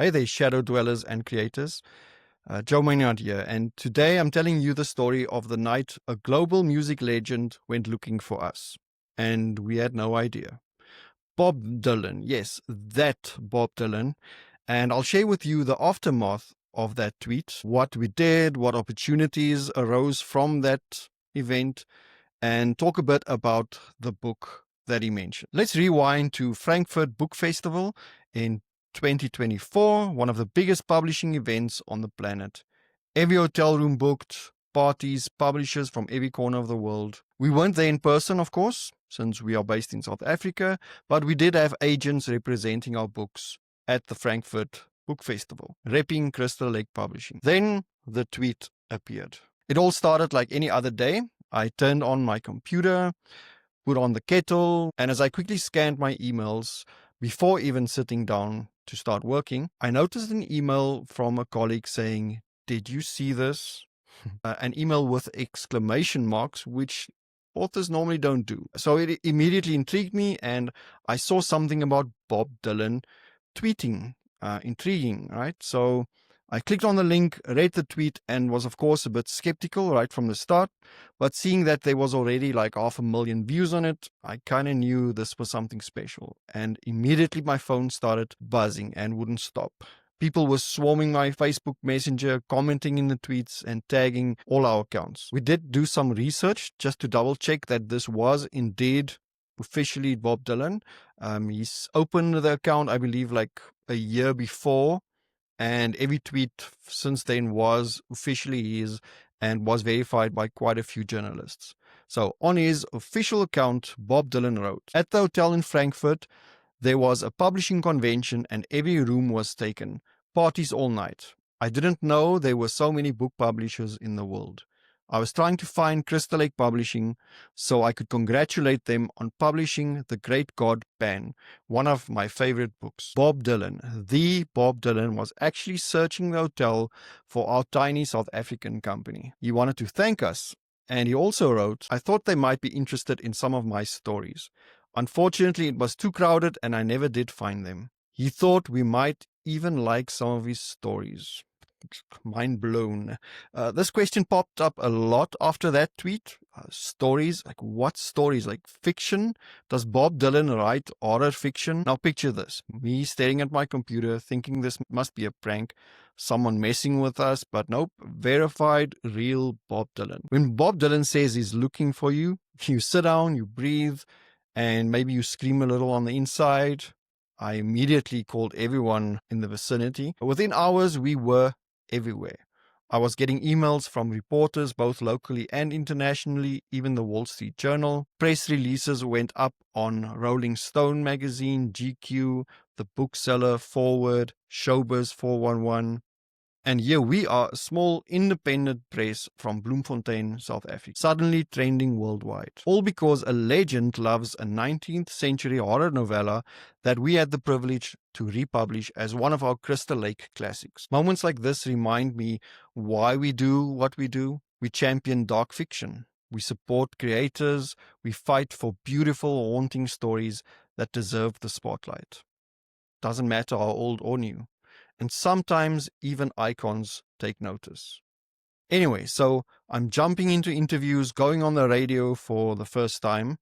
Hey there, shadow dwellers and creators. Joe Maynard here, and today I'm telling you the story of the night a global music legend went looking for us, and we had no idea. Bob Dylan, yes, that Bob Dylan, and I'll share with you the aftermath of that tweet, what we did, what opportunities arose from that event, and talk a bit about the book that he mentioned. Let's rewind to Frankfurt Book Festival in 2024, one of the biggest publishing events on the planet. Every hotel room booked, parties, publishers from every corner of the world. We weren't there in person, of course, since we are based in South Africa, but we did have agents representing our books at the Frankfurt Book Festival, repping Crystal Lake Publishing. Then the tweet appeared. It all started like any other day. I turned on my computer, put on the kettle, and as I quickly scanned my emails before even sitting down to start working, I noticed an email from a colleague saying, "Did you see this?" An email with exclamation marks, which authors normally don't do. So it immediately intrigued me, and I saw something about Bob Dylan tweeting. Intriguing, right? So I clicked on the link, read the tweet, and was, of course, a bit skeptical right from the start. But seeing that there was already like 500,000 views on it, I kind of knew this was something special. And immediately my phone started buzzing and wouldn't stop. People were swarming my Facebook Messenger, commenting in the tweets and tagging all our accounts. We did do some research just to double check that this was indeed officially Bob Dylan. He's opened the account, I believe, like a year before, and every tweet since then was officially his and was verified by quite a few journalists. So on his official account, Bob Dylan wrote, "At the hotel in Frankfurt, there was a publishing convention and every room was taken. Parties all night. I didn't know there were so many book publishers in the world. I was trying to find Crystal Lake Publishing so I could congratulate them on publishing The Great God Pan, one of my favorite books. Bob Dylan, the Bob Dylan, was actually searching the hotel for our tiny South African company. He wanted to thank us. And he also wrote, I thought they might be interested in some of my stories. Unfortunately, it was too crowded and I never did find them. He thought we might even like some of his stories." Mind blown. This question popped up a lot after that tweet. Stories, like what stories? Like fiction? Does Bob Dylan write horror fiction? Now picture this. Me staring at my computer thinking this must be a prank. Someone messing with us, but nope. Verified, real Bob Dylan. When Bob Dylan says he's looking for you, you sit down, you breathe, and maybe you scream a little on the inside. I immediately called everyone in the vicinity. Within hours, we were everywhere. I was getting emails from reporters, both locally and internationally, even the Wall Street Journal. Press releases went up on Rolling Stone magazine, GQ, The Bookseller, Forward, Showbiz 411. And here we are, a small independent press from Bloemfontein, South Africa, suddenly trending worldwide. All because a legend loves a 19th century horror novella that we had the privilege to republish as one of our Crystal Lake classics. Moments like this remind me why we do what we do. We champion dark fiction. We support creators. We fight for beautiful, haunting stories that deserve the spotlight. Doesn't matter how old or new. And sometimes even icons take notice. Anyway, so I'm jumping into interviews, going on the radio for the first time,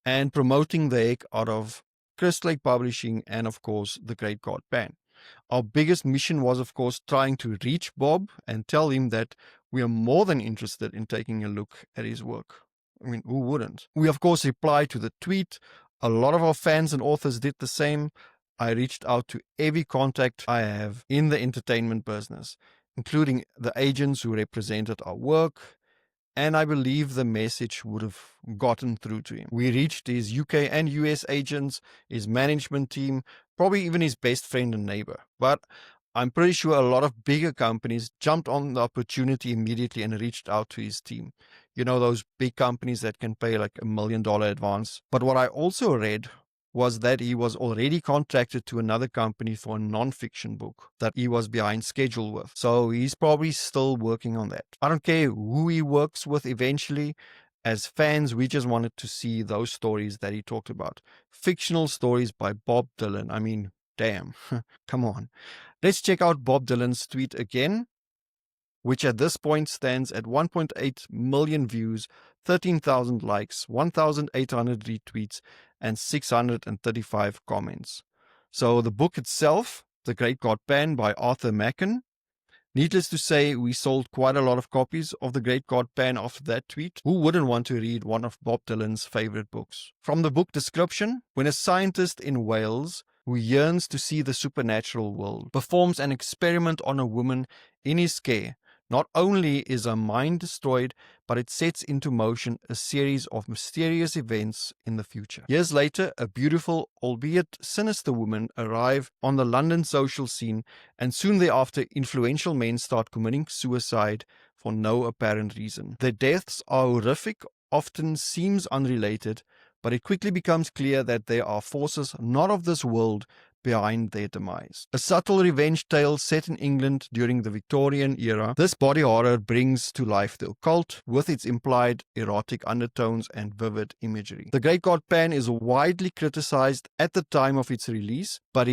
and promoting the heck out of Crystal Lake Publishing and, of course, The Great God Pan. Our biggest mission was, of course, trying to reach Bob and tell him that we are more than interested in taking a look at his work. I mean, who wouldn't? We, of course, replied to the tweet. A lot of our fans and authors did the same. I reached out to every contact I have in the entertainment business, including the agents who represented our work, and I believe the message would have gotten through to him. We reached his UK and US agents, his management team, probably even his best friend and neighbor. But I'm pretty sure a lot of bigger companies jumped on the opportunity immediately and reached out to his team. You know, those big companies that can pay like $1 million advance. But what I also read was that he was already contracted to another company for a non-fiction book that he was behind schedule with. So he's probably still working on that. I don't care who he works with eventually. As fans, we just wanted to see those stories that he talked about. Fictional stories by Bob Dylan. I mean, Damn. Come on. Let's check out Bob Dylan's tweet again, which at this point stands at 1.8 million views, 13,000 likes, 1,800 retweets, and 635 comments. So the book itself, The Great God Pan by Arthur Machen. Needless to say, we sold quite a lot of copies of The Great God Pan after that tweet. Who wouldn't want to read one of Bob Dylan's favorite books? From the book description, when a scientist in Wales who yearns to see the supernatural world performs an experiment on a woman in his care, not only is her mind destroyed, but it sets into motion a series of mysterious events in the future. Years later, a beautiful, albeit sinister woman arrives on the London social scene, and soon thereafter, influential men start committing suicide for no apparent reason. Their deaths are horrific, often seems unrelated, but it quickly becomes clear that there are forces not of this world behind their demise. A subtle revenge tale set in England during the Victorian era, this body horror brings to life the occult with its implied erotic undertones and vivid imagery. The Great God Pan is widely criticized at the time of its release, but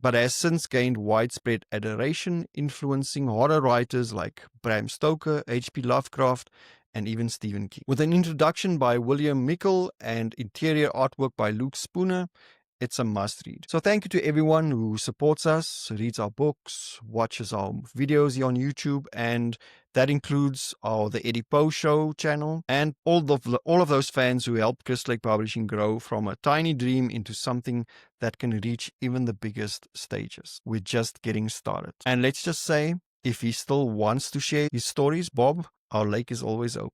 has since gained widespread adoration, influencing horror writers like Bram Stoker, H.P. Lovecraft, and even Stephen King. With an introduction by William Mickle and interior artwork by Luke Spooner, it's a must-read. So thank you to everyone who supports us, reads our books, watches our videos here on YouTube, and that includes the Eddie Poe Show channel, and all of those fans who helped Crystal Lake Publishing grow from a tiny dream into something that can reach even the biggest stages. We're just getting started. And let's just say, if he still wants to share his stories, Bob, our lake is always open.